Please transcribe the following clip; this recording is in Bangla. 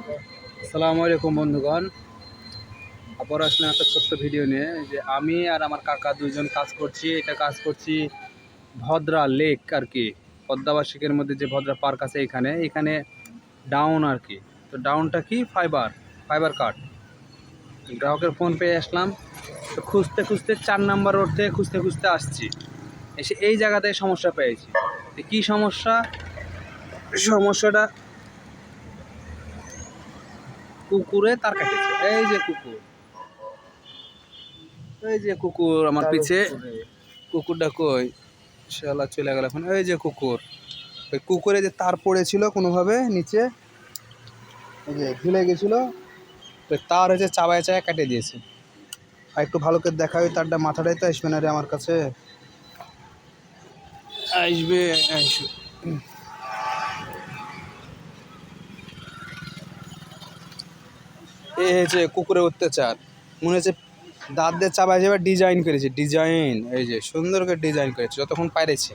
আসসালামু আলাইকুম বন্ধুগণ। আবার আসলাম একটা ছোট্ট ভিডিও নিয়ে। যে আমি আর আমার কাকা দুজন কাজ করছি। কাজ করছি ভদ্রা লেক আর কি, পদ্মাবাসিকের মধ্যে যে ভদ্রা পার্ক আছে এখানে এখানে ডাউন আর কি। তো ডাউনটা কি ফাইবার ফাইবার কাট। গ্রাহকের ফোন পেয়ে আসলাম। তো খুঁজতে খুঁজতে 4 নাম্বার রোড থেকে খুঁজতে খুঁজতে আসছি, এসে এই জায়গাতে সমস্যা পেয়েছি। কি সমস্যা? সমস্যাটা কুকুরে তার কাটেছে। এই যে কুকুর, এই যে কুকুর আমার পিছে। কুকুরটা কই? শালা চলে গেল এখন। এই যে কুকুর, ওই কুকুরে যে তার পড়েছিল কোনোভাবে নিচে, এই যে ঝুলে গেছিল, ওই তার হচ্ছে চাবায় চাবায় কেটে দিয়েছে। আর একটু ভালো করে দেখা, ওই তারটা মাথাটাই তো আসবে না রে আমার কাছে। আসবে আসবে। এ হচ্ছে কুকুরের অত্যাচার। মনে হচ্ছে দাঁত দিয়ে চাবায় চাবায় ডিজাইন করেছে, ডিজাইন এই যে সুন্দর করে ডিজাইন করেছে যতক্ষণ পাইরেছে।